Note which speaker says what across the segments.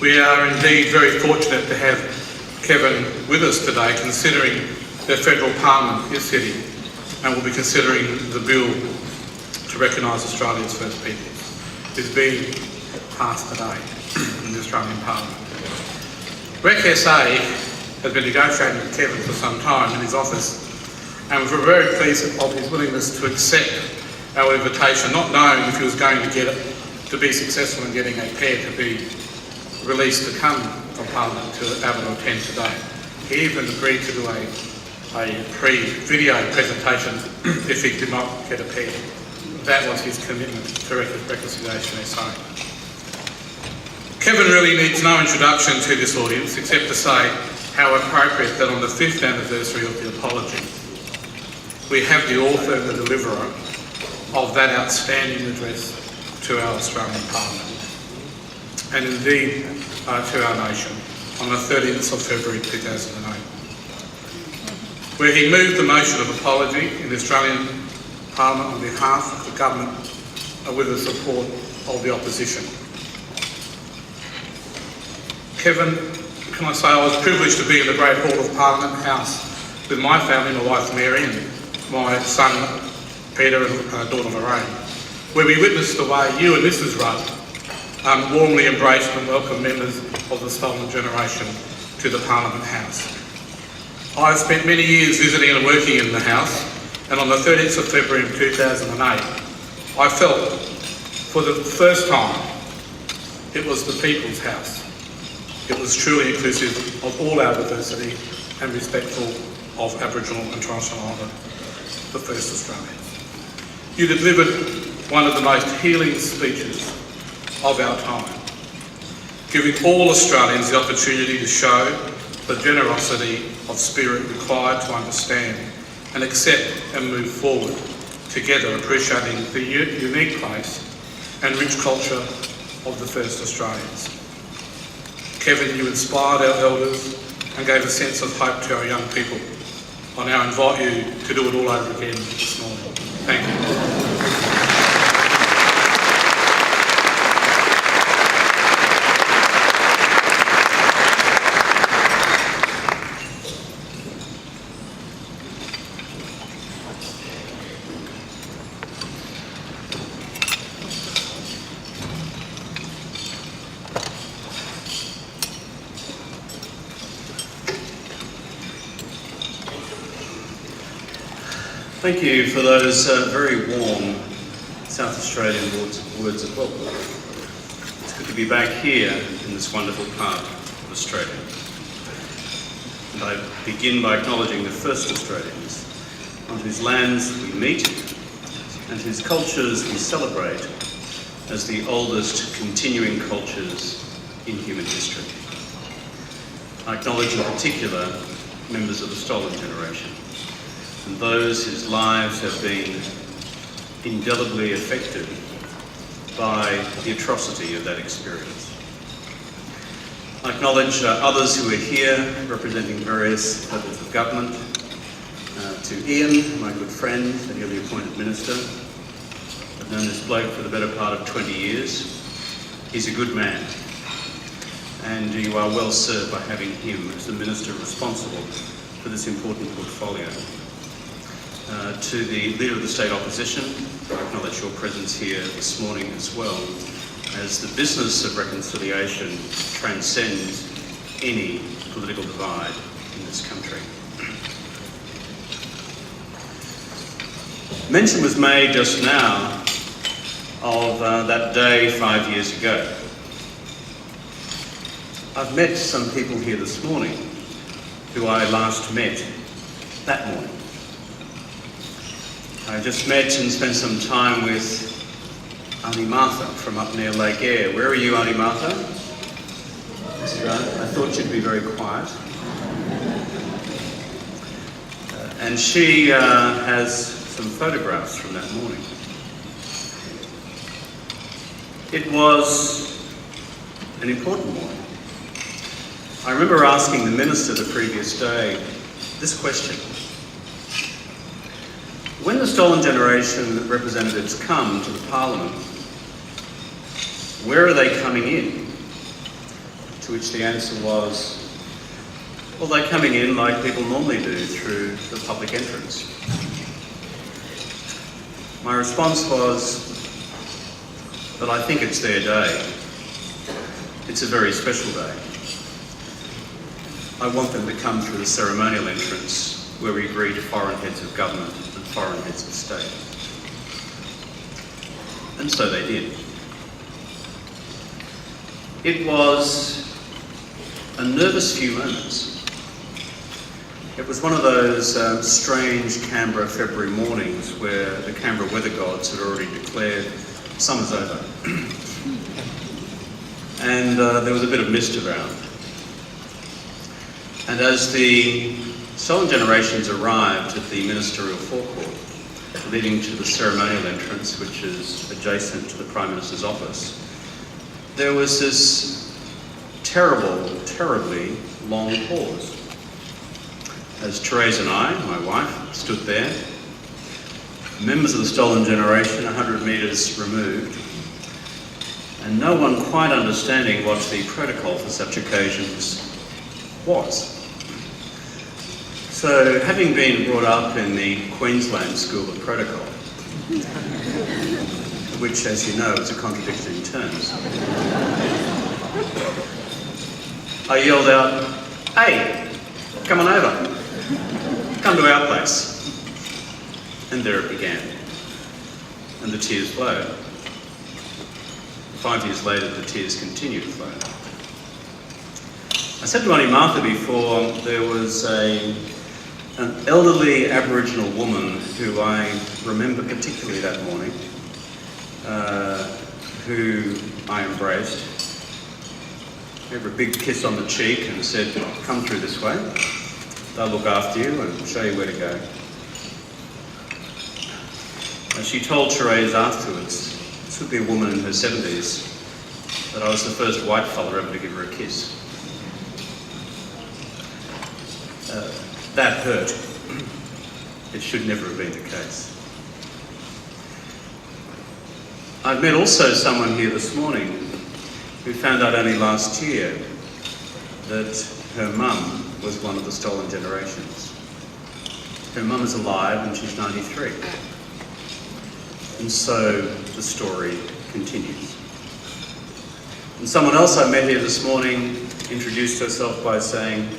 Speaker 1: We are indeed very fortunate to have Kevin with us today, considering the Federal Parliament is sitting and will be considering the bill to recognise Australia's First Peoples. It's being passed today in the Australian Parliament. RecSA has been negotiating with Kevin for some time in his office, and we're very pleased of his willingness to accept our invitation, not knowing if he was going to be successful in getting a pair to be released to come from Parliament to Avalon 10 today. He even agreed to do a pre-video presentation if he did not get a pair. That was his commitment to Reconciliation SA. Kevin really needs no introduction to this audience except to say how appropriate that on the 5th anniversary of the apology, we have the author and the deliverer of that outstanding address to our Australian Parliament, and indeed to our nation, on the 30th of February 2008, where he moved the motion of apology in the Australian Parliament on behalf of the government with the support of the opposition. Kevin, can I say I was privileged to be in the Great Hall of Parliament House with my family, my wife Mary and my son Peter and daughter Lorraine, where we witnessed the way you and Mrs Rudd warmly embraced and welcomed members of the Stolen Generation to the Parliament House. I have spent many years visiting and working in the House, and on the 30th of February 2008, I felt for the first time it was the People's House. It was truly inclusive of all our diversity and respectful of Aboriginal and Torres Strait Islander, the first Australians. You delivered one of the most healing speeches of our time, giving all Australians the opportunity to show the generosity of spirit required to understand and accept and move forward together, appreciating the unique place and rich culture of the first Australians. Kevin, you inspired our elders and gave a sense of hope to our young people. I now invite you to do it all over again this morning. Thank you.
Speaker 2: Thank you for those very warm South Australian words of welcome. It's good to be back here in this wonderful part of Australia. And I begin by acknowledging the first Australians, on whose lands we meet and whose cultures we celebrate as the oldest continuing cultures in human history. I acknowledge in particular members of the Stolen Generation, and those whose lives have been indelibly affected by the atrocity of that experience. I acknowledge others who are here representing various levels of government. To Ian, my good friend, the newly appointed minister. I've known this bloke for the better part of 20 years. He's a good man, and you are well served by having him as the minister responsible for this important portfolio. To the Leader of the State Opposition, I acknowledge your presence here this morning as well, as the business of reconciliation transcends any political divide in this country. Mention was made just now of that day 5 years ago. I've met some people here this morning who I last met that morning. I just met and spent some time with Auntie Martha from up near Lake Eyre. Where are you, Auntie Martha? I thought you'd be very quiet. And she has some photographs from that morning. It was an important morning. I remember asking the minister the previous day this question: when the Stolen Generation representatives come to the Parliament, where are they coming in? To which the answer was, well, they're coming in like people normally do through the public entrance. My response was, but I think it's their day. It's a very special day. I want them to come through the ceremonial entrance where we greet foreign heads of government and foreign heads of state. And so they did. It was a nervous few moments. It was one of those strange Canberra February mornings where the Canberra weather gods had already declared summer's over. And there was a bit of mist around. And as the Stolen Generations arrived at the ministerial forecourt leading to the ceremonial entrance, which is adjacent to the Prime Minister's office, there was this terribly long pause. As Therese and I, my wife, stood there, members of the Stolen Generation 100 metres removed, and no one quite understanding what the protocol for such occasions was. So, having been brought up in the Queensland School of Protocol, which, as you know, is a contradiction in terms, I yelled out, "Hey, come on over. Come to our place." And there it began. And the tears flowed. 5 years later, the tears continued to flow. I said to Auntie Martha before, there was an elderly Aboriginal woman who I remember particularly that morning, who I embraced, gave her a big kiss on the cheek and said, "Come through this way. They'll look after you and show you where to go." And she told Therese afterwards, this would be a woman in her 70s, that I was the first white fella ever to give her a kiss. That hurt. It should never have been the case. I've met also someone here this morning who found out only last year that her mum was one of the Stolen Generations. Her mum is alive and she's 93. And so the story continues. And someone else I met here this morning introduced herself by saying,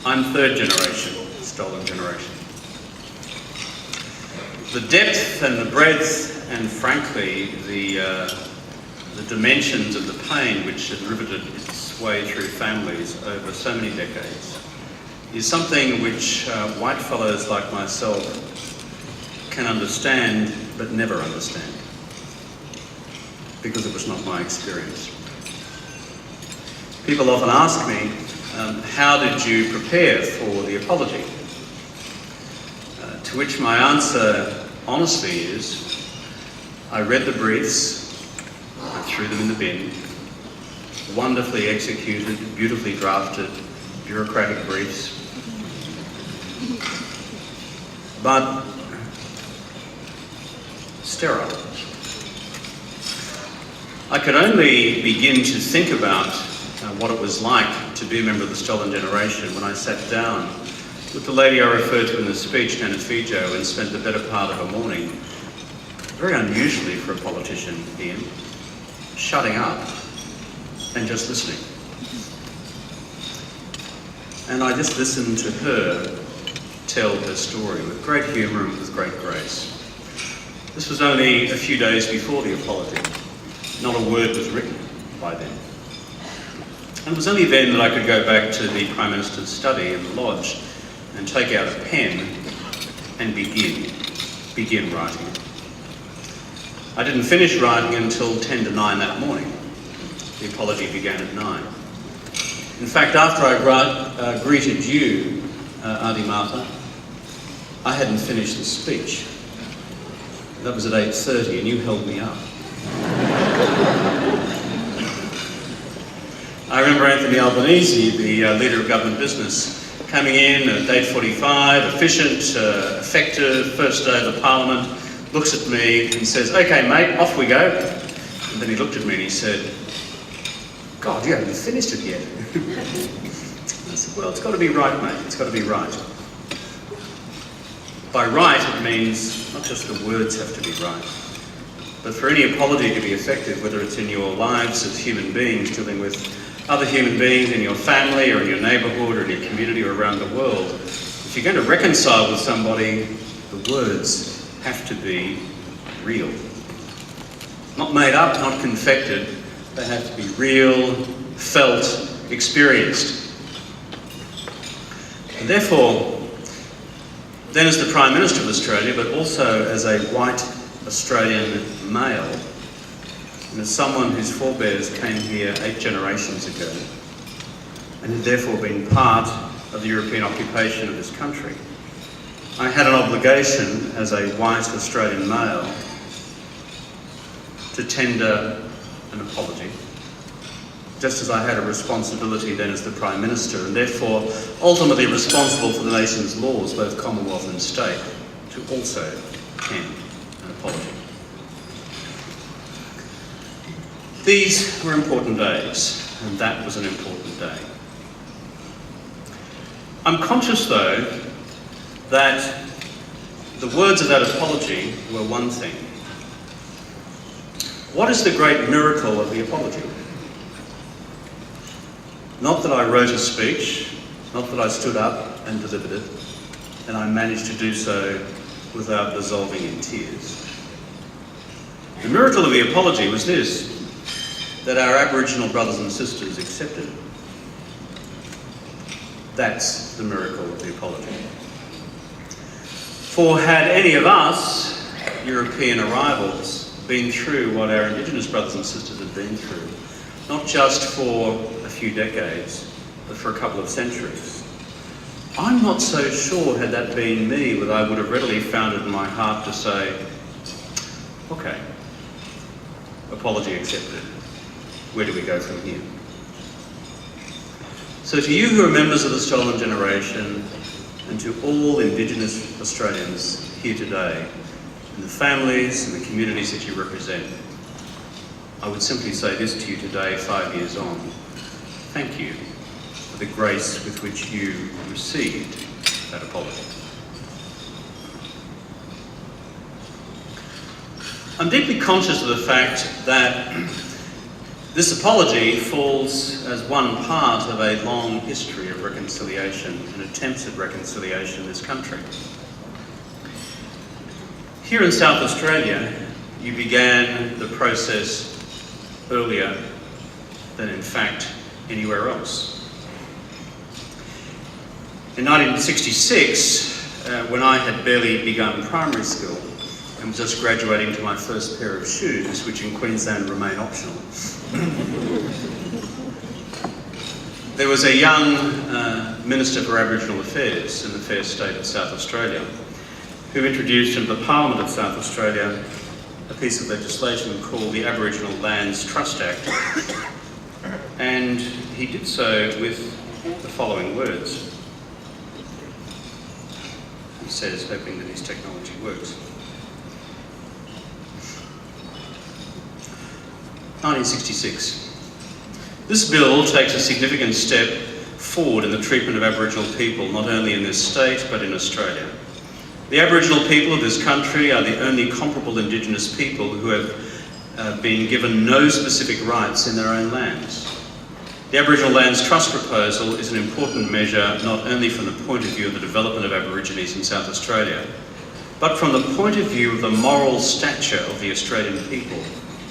Speaker 2: "I'm third generation Stolen Generation." The depth and the breadth and frankly the dimensions of the pain which had riveted its way through families over so many decades is something which white fellows like myself can understand but never understand, because it was not my experience. People often ask me, how did you prepare for the apology? To which my answer honestly is, I read the briefs, I threw them in the bin, wonderfully executed, beautifully drafted, bureaucratic briefs. But sterile. I could only begin to think about what it was like to be a member of the Stolen Generation when I sat down with the lady I referred to in the speech, Nana Fijo, and spent the better part of a morning, very unusually for a politician, Ian, shutting up and just listening. And I just listened to her tell her story with great humour and with great grace. This was only a few days before the apology. Not a word was written by then. And it was only then that I could go back to the Prime Minister's study in the lodge and take out a pen and begin writing. I didn't finish writing until 10 to 9 that morning. The apology began at 9. In fact, after I greeted you, Auntie Martha, I hadn't finished the speech. That was at 8:30 and you held me up. I remember Anthony Albanese, the leader of government business, coming in at 8:45, efficient, effective, first day of the Parliament, looks at me and says, "Okay, mate, off we go." And then he looked at me and he said, God, you haven't finished it yet. I said, well, it's got to be right, mate. It's got to be right. By right, it means not just the words have to be right, but for any apology to be effective, whether it's in your lives as human beings, dealing with other human beings in your family or in your neighbourhood or in your community or around the world, if you're going to reconcile with somebody, the words have to be real. Not made up, not confected. They have to be real, felt, experienced. And therefore, then as the Prime Minister of Australia, but also as a white Australian male, and as someone whose forebears came here 8 generations ago, and had therefore been part of the European occupation of this country, I had an obligation as a white Australian male to tender an apology, just as I had a responsibility then as the Prime Minister, and therefore ultimately responsible for the nation's laws, both Commonwealth and State, to also tender an apology. These were important days, and that was an important day. I'm conscious, though, that the words of that apology were one thing. What is the great miracle of the apology? Not that I wrote a speech, not that I stood up and delivered it, and I managed to do so without dissolving in tears. The miracle of the apology was this, that our Aboriginal brothers and sisters accepted it. That's the miracle of the apology. For had any of us, European arrivals, been through what our Indigenous brothers and sisters had been through, not just for a few decades, but for a couple of centuries, I'm not so sure, had that been me, that I would have readily found it in my heart to say, okay, apology accepted. Where do we go from here? So to you who are members of the Stolen Generation, and to all Indigenous Australians here today, and the families and the communities that you represent, I would simply say this to you today, 5 years on. Thank you for the grace with which you received that apology. I'm deeply conscious of the fact that this apology falls as one part of a long history of reconciliation and attempts at reconciliation in this country. Here in South Australia, you began the process earlier than, in fact, anywhere else. In 1966, when I had barely begun primary school and was just graduating to my first pair of shoes, which in Queensland remain optional, there was a young Minister for Aboriginal Affairs in the fair state of South Australia who introduced into the Parliament of South Australia a piece of legislation called the Aboriginal Lands Trust Act, and he did so with the following words. He says, hoping that his technology works. 1966. This bill takes a significant step forward in the treatment of Aboriginal people, not only in this state, but in Australia. The Aboriginal people of this country are the only comparable Indigenous people who have been given no specific rights in their own lands. The Aboriginal Lands Trust proposal is an important measure not only from the point of view of the development of Aborigines in South Australia, but from the point of view of the moral stature of the Australian people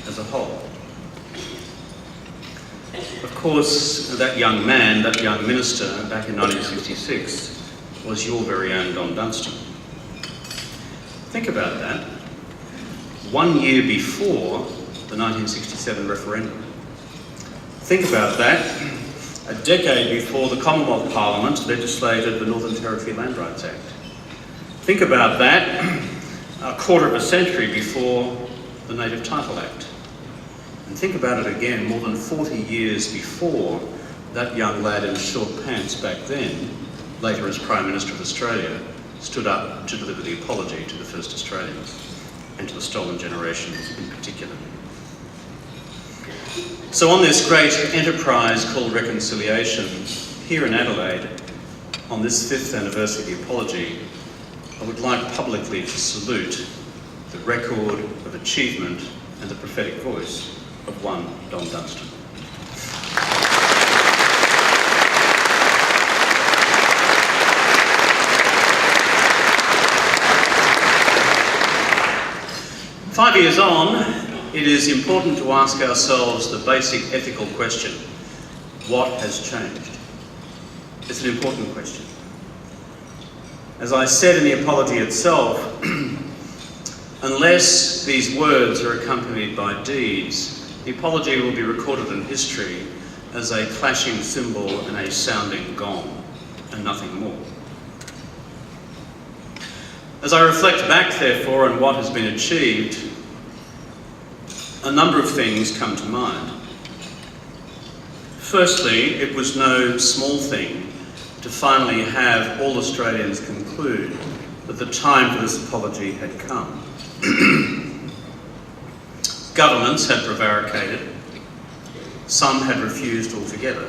Speaker 2: as a whole. Of course, that young man, that young minister, back in 1966, was your very own Don Dunstan. Think about that. 1 year before the 1967 referendum. Think about that. A decade before the Commonwealth Parliament legislated the Northern Territory Land Rights Act. Think about that. A quarter of a century before the Native Title Act. And think about it again, more than 40 years before that young lad in short pants back then, later as Prime Minister of Australia, stood up to deliver the apology to the first Australians, and to the Stolen Generations in particular. So on this great enterprise called reconciliation, here in Adelaide, on this 5th anniversary of the apology, I would like publicly to salute the record of achievement and the prophetic voice of one Don Dunstan. Five years on, it is important to ask ourselves the basic ethical question: what has changed? It's an important question. As I said in the apology itself, unless these words are accompanied by deeds, the apology will be recorded in history as a clashing cymbal and a sounding gong, and nothing more. As I reflect back, therefore, on what has been achieved, a number of things come to mind. Firstly, it was no small thing to finally have all Australians conclude that the time for this apology had come. Governments had prevaricated, some had refused altogether.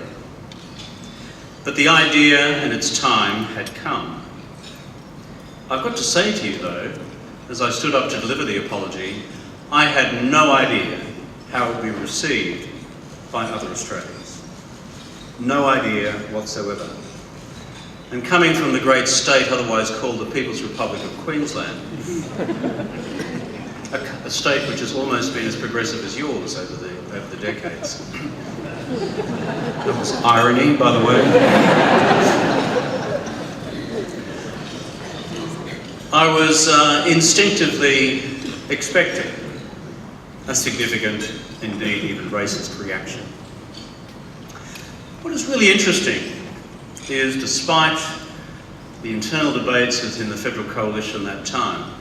Speaker 2: But the idea and its time had come. I've got to say to you though, as I stood up to deliver the apology, I had no idea how it would be received by other Australians. No idea whatsoever. And coming from the great state otherwise called the People's Republic of Queensland, a state which has almost been as progressive as yours over the decades. That was irony, by the way. I was instinctively expecting a significant, indeed even racist reaction. What is really interesting is, despite the internal debates within the Federal Coalition at that time,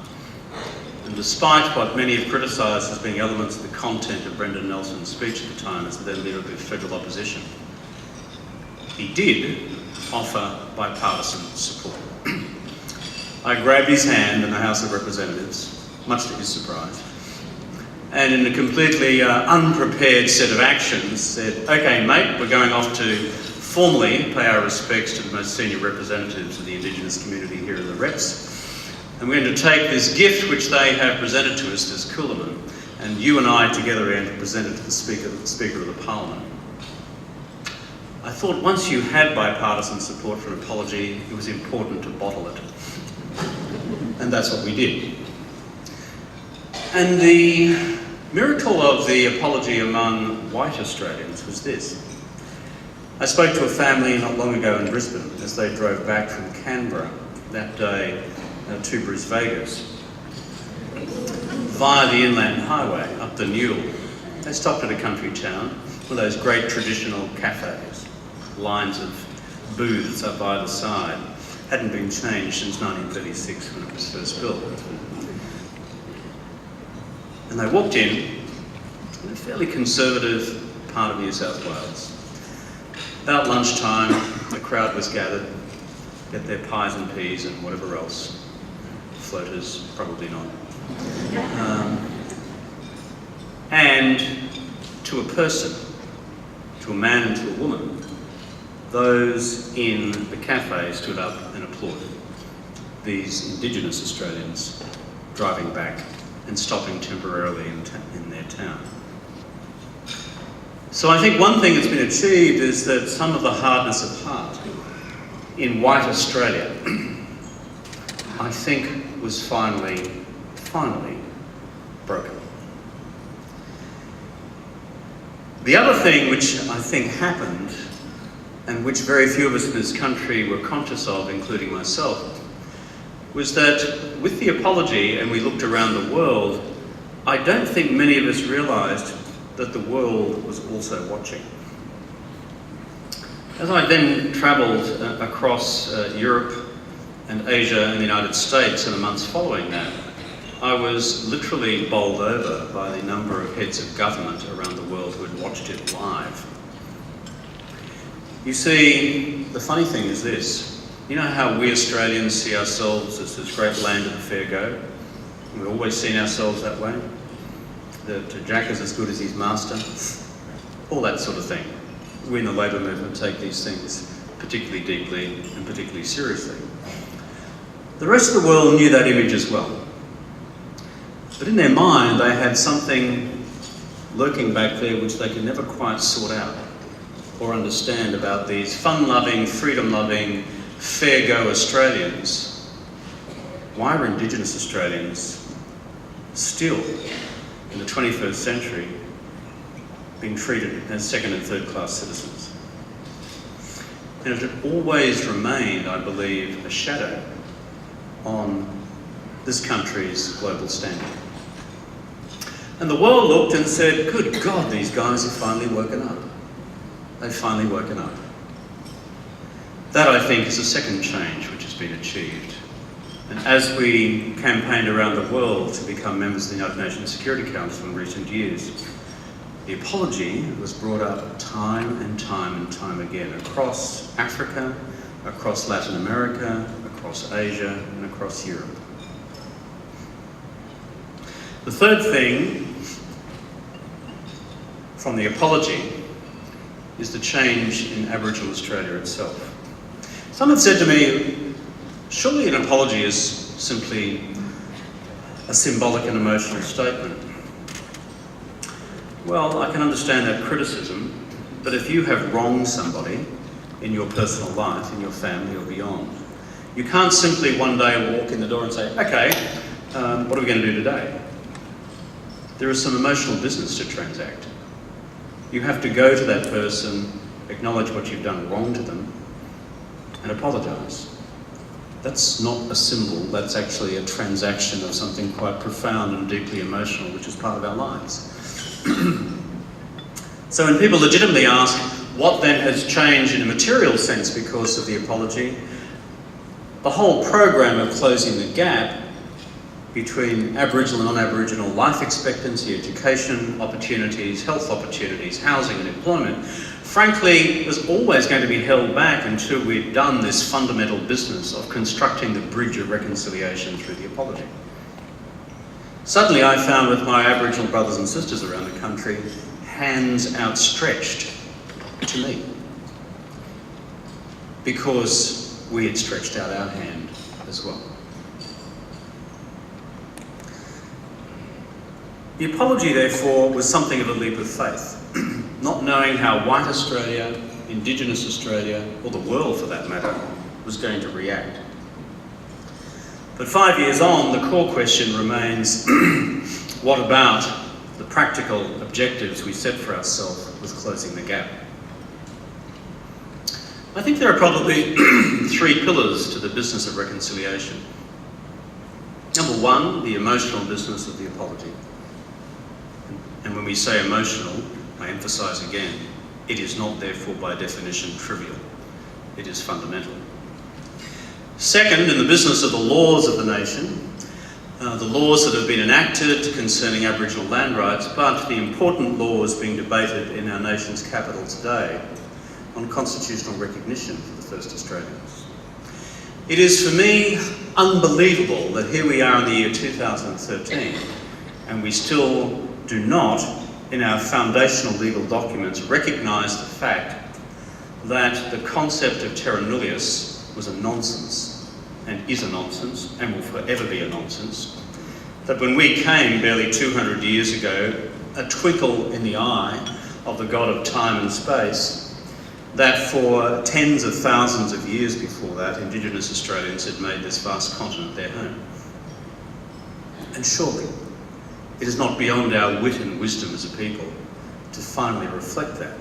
Speaker 2: and despite what many have criticised as being elements of the content of Brendan Nelson's speech at the time as the then leader of the federal opposition, he did offer bipartisan support. I grabbed his hand in the House of Representatives, much to his surprise, and in a completely unprepared set of actions said, "Okay, mate, we're going off to formally pay our respects to the most senior representatives of the Indigenous community here in the Reps. And we're going to take this gift which they have presented to us, this Coolamon, and you and I together are going to present it to the Speaker of the Parliament." I thought once you had bipartisan support for an apology, it was important to bottle it. And that's what we did. And the miracle of the apology among white Australians was this. I spoke to a family not long ago in Brisbane as they drove back from Canberra that day to Bris Vegas. Via the Inland Highway up the Newell, they stopped at a country town, one of those great traditional cafes, lines of booths up either side. Hadn't been changed since 1936 when it was first built. And they walked in a fairly conservative part of New South Wales. About lunchtime, the crowd was gathered, get their pies and peas and whatever else. Floaters, probably not. And to a person, to a man and to a woman, those in the cafe stood up and applauded. These Indigenous Australians driving back and stopping temporarily in their town. So I think one thing that's been achieved is that some of the hardness of heart in white Australia, I think, was finally broken. The other thing which I think happened, and which very few of us in this country were conscious of, including myself, was that with the apology, and we looked around the world, I don't think many of us realised that the world was also watching. As I then travelled across Europe and Asia and the United States in the months following that, I was literally bowled over by the number of heads of government around the world who had watched it live. You see, the funny thing is this. You know how we Australians see ourselves as this great land of the fair go? We've always seen ourselves that way. That Jack is as good as his master. all that sort of thing. We in the Labor movement take these things particularly deeply and particularly seriously. The rest of the world knew that image as well. But in their mind, they had something lurking back there which they could never quite sort out or understand about these fun-loving, freedom-loving, fair-go Australians. Why were Indigenous Australians still, in the 21st century, being treated as second and third class citizens? And it had always remained, I believe, a shadow on this country's global standing. And the world looked and said, good God, these guys have finally woken up. They've finally woken up. That, I think, is a second change which has been achieved. And as we campaigned around the world to become members of the United Nations Security Council in recent years, the apology was brought up time and time and time again across Africa, across Latin America, across Asia, and across Europe. The third thing from the apology is the change in Aboriginal Australia itself. Some have said to me, surely an apology is simply a symbolic and emotional statement. Well, I can understand that criticism, but if you have wronged somebody in your personal life, in your family or beyond, you can't simply one day walk in the door and say, okay, what are we going to do today? There is some emotional business to transact. You have to go to that person, acknowledge what you've done wrong to them, and apologise. That's not a symbol, that's actually a transaction of something quite profound and deeply emotional, which is part of our lives. So when people legitimately ask, what then has changed in a material sense because of the apology? The whole program of closing the gap between Aboriginal and non-Aboriginal life expectancy, education opportunities, health opportunities, housing and employment, frankly, was always going to be held back until we'd done this fundamental business of constructing the bridge of reconciliation through the apology. Suddenly I found with my Aboriginal brothers and sisters around the country, hands outstretched to me, because we had stretched out our hand as well. The apology, therefore, was something of a leap of faith, not knowing how white Australia, Indigenous Australia, or the world for that matter, was going to react. But 5 years on, the core question remains, what about the practical objectives we set for ourselves with closing the gap? I think there are probably three pillars to the business of reconciliation. Number one, the emotional business of the apology. And when we say emotional, I emphasise again, it is not therefore by definition trivial. It is fundamental. Second, in the business of the laws of the nation, the laws that have been enacted concerning Aboriginal land rights, but the important laws being debated in our nation's capital today on constitutional recognition for the first Australians. It is for me unbelievable that here we are in the year 2013 and we still do not, in our foundational legal documents, recognise the fact that the concept of terra nullius was a nonsense, and is a nonsense, and will forever be a nonsense. That when we came barely 200 years ago, a twinkle in the eye of the god of time and space, that for tens of thousands of years before that, Indigenous Australians had made this vast continent their home. And surely, it is not beyond our wit and wisdom as a people to finally reflect that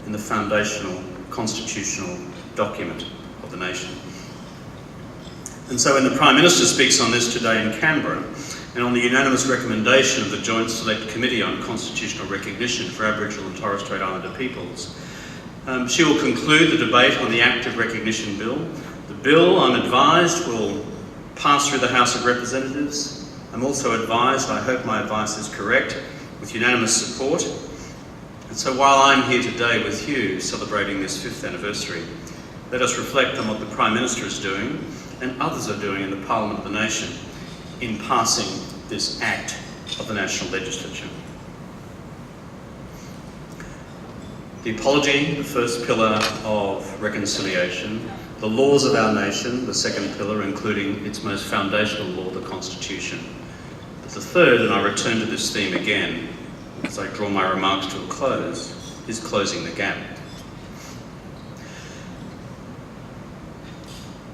Speaker 2: in the foundational constitutional document of the nation. And so when the Prime Minister speaks on this today in Canberra, and on the unanimous recommendation of the Joint Select Committee on Constitutional Recognition for Aboriginal and Torres Strait Islander peoples, she will conclude the debate on the Act of Recognition Bill. The bill, I'm advised, will pass through the House of Representatives. I'm also advised, I hope my advice is correct, with unanimous support. And so while I'm here today with you celebrating this 5th anniversary, let us reflect on what the Prime Minister is doing and others are doing in the Parliament of the nation in passing this Act of the National Legislature. The apology, the first pillar of reconciliation, the laws of our nation, the second pillar, including its most foundational law, the Constitution. But the third, and I return to this theme again as I draw my remarks to a close, is closing the gap.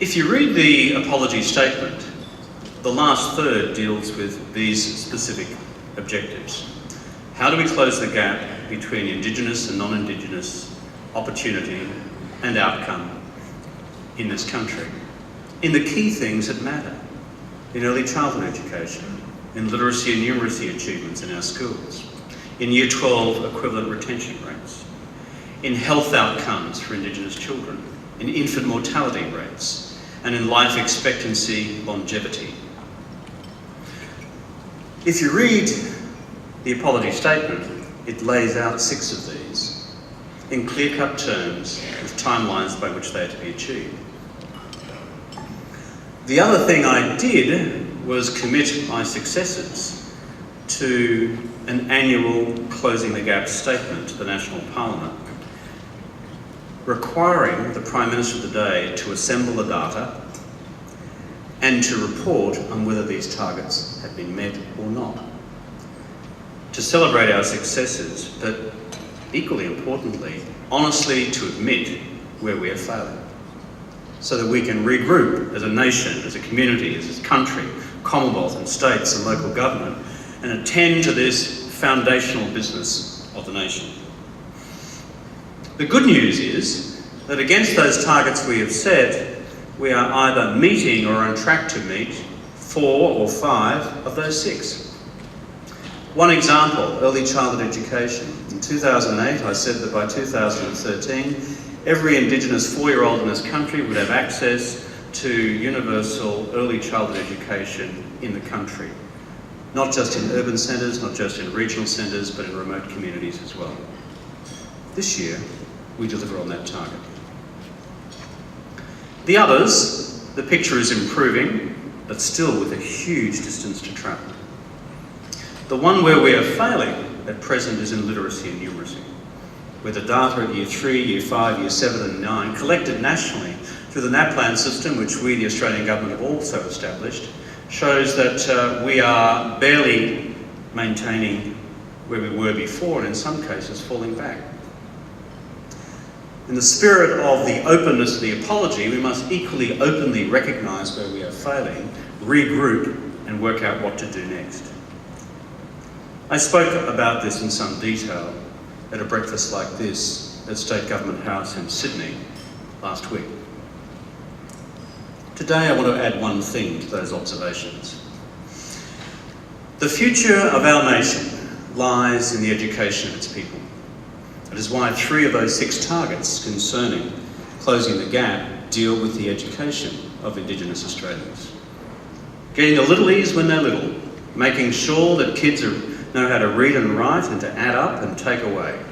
Speaker 2: If you read the apology statement, the last third deals with these specific objectives. How do we close the gap between Indigenous and non-Indigenous opportunity and outcome in this country? In the key things that matter, in early childhood education, in literacy and numeracy achievements in our schools, in Year 12 equivalent retention rates, in health outcomes for Indigenous children, in infant mortality rates, and in life expectancy longevity. If you read the apology statement, it lays out 6 of these in clear-cut terms with timelines by which they are to be achieved. The other thing I did was commit my successors to an annual Closing the Gap statement to the National Parliament, requiring the Prime Minister of the day to assemble the data and to report on whether these targets have been met or not. To celebrate our successes, but equally importantly, honestly to admit where we are failing, so that we can regroup as a nation, as a community, as a country, Commonwealth and states and local government, and attend to this foundational business of the nation. The good news is that against those targets we have set, we are either meeting or on track to meet 4 or 5 of those 6. One example, early childhood education. In 2008, I said that by 2013, every Indigenous 4-year-old in this country would have access to universal early childhood education in the country. Not just in urban centres, not just in regional centres, but in remote communities as well. This year, we deliver on that target. The others, the picture is improving, but still with a huge distance to travel. The one where we are failing at present is in literacy and numeracy, where the data at Year 3, Year 5, Year 7 and 9, collected nationally through the NAPLAN system, which we, the Australian Government, have also established, shows that we are barely maintaining where we were before, and in some cases falling back. In the spirit of the openness of the apology, we must equally openly recognise where we are failing, regroup and work out what to do next. I spoke about this in some detail at a breakfast like this at State Government House in Sydney last week. Today I want to add one thing to those observations. The future of our nation lies in the education of its people. That is why 3 of those 6 targets concerning closing the gap deal with the education of Indigenous Australians. Getting the littlies when they're little, making sure that kids know how to read and write and to add up and take away.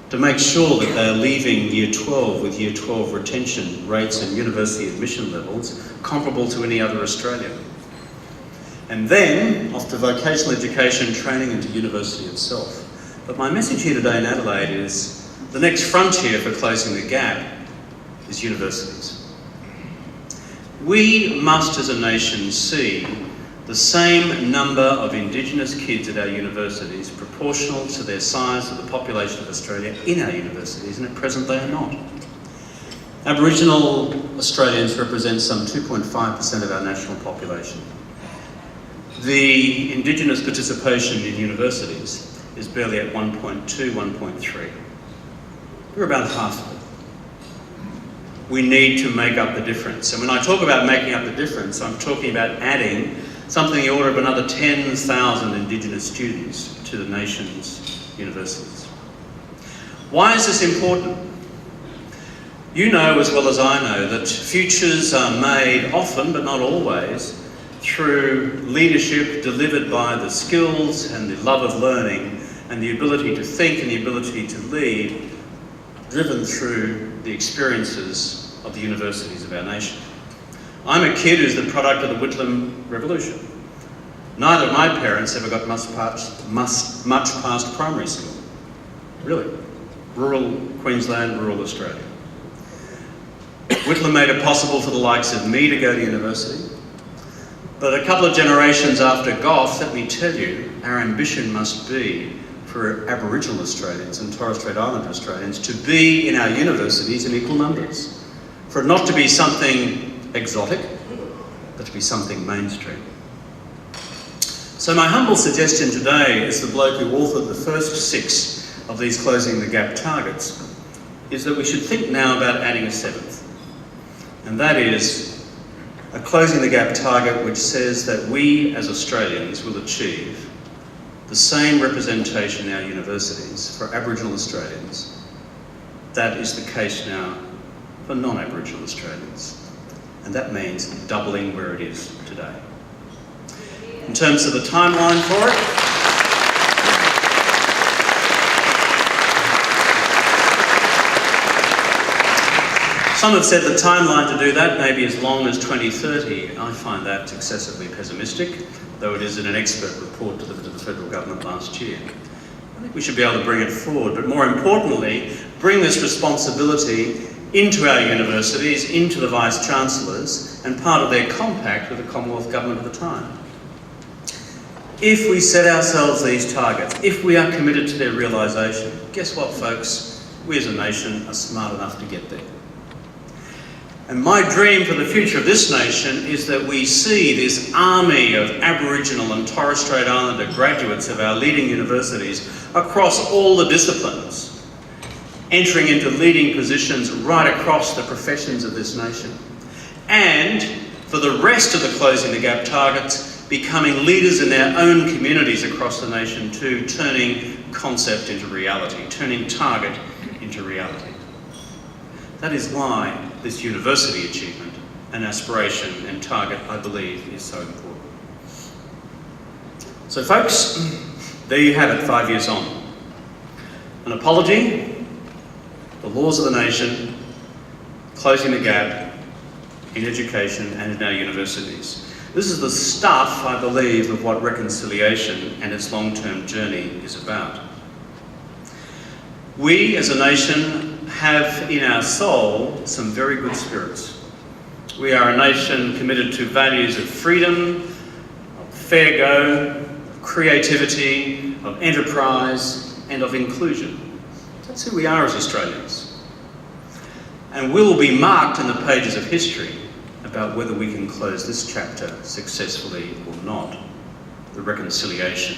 Speaker 2: To make sure that they're leaving Year 12 with Year 12 retention rates and university admission levels comparable to any other Australian. And then off to vocational education, training and to university itself. But my message here today in Adelaide is the next frontier for closing the gap is universities. We must as a nation see the same number of Indigenous kids at our universities proportional to their size of the population of Australia in our universities, and at present they are not. Aboriginal Australians represent some 2.5% of our national population. The Indigenous participation in universities is barely at 1.2, 1.3. We're about half of it. We need to make up the difference. And when I talk about making up the difference, I'm talking about adding something in the order of another 10,000 Indigenous students to the nation's universities. Why is this important? You know as well as I know that futures are made often, but not always, through leadership delivered by the skills and the love of learning and the ability to think and the ability to lead, driven through the experiences of the universities of our nation. I'm a kid who's the product of the Whitlam Revolution. Neither of my parents ever got much past primary school. Really. rural Queensland, rural Australia. Whitlam made it possible for the likes of me to go to university. But a couple of generations after Gough, let me tell you, our ambition must be for Aboriginal Australians and Torres Strait Islander Australians to be in our universities in equal numbers. For it not to be something exotic, but to be something mainstream. So my humble suggestion today, as the bloke who authored the first 6 of these Closing the Gap targets, is that we should think now about adding a 7th. And that is a Closing the Gap target which says that we as Australians will achieve the same representation in our universities for Aboriginal Australians. That is the case now for non-Aboriginal Australians. And that means doubling where it is today. In terms of the timeline for it, some have said the timeline to do that may be as long as 2030. I find that excessively pessimistic, though it is in an expert report delivered to the federal government last year. I think we should be able to bring it forward, but more importantly, bring this responsibility into our universities, into the Vice-Chancellors, and part of their compact with the Commonwealth Government at the time. If we set ourselves these targets, if we are committed to their realisation, guess what, folks? We as a nation are smart enough to get there. And my dream for the future of this nation is that we see this army of Aboriginal and Torres Strait Islander graduates of our leading universities across all the disciplines, entering into leading positions right across the professions of this nation. And for the rest of the Closing the Gap targets, becoming leaders in their own communities across the nation too, turning concept into reality, turning target into reality. That is why this university achievement and aspiration and target, I believe, is so important. So folks, there you have it, 5 years on. An apology, the laws of the nation, closing the gap in education and in our universities. This is the stuff, I believe, of what reconciliation and its long-term journey is about. We, as a nation, have in our soul some very good spirits. We are a nation committed to values of freedom, of fair go, of creativity, of enterprise, and of inclusion. That's who we are as Australians. And we will be marked in the pages of history about whether we can close this chapter successfully or not, the reconciliation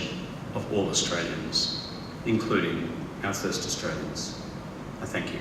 Speaker 2: of all Australians, including our first Australians. I thank you.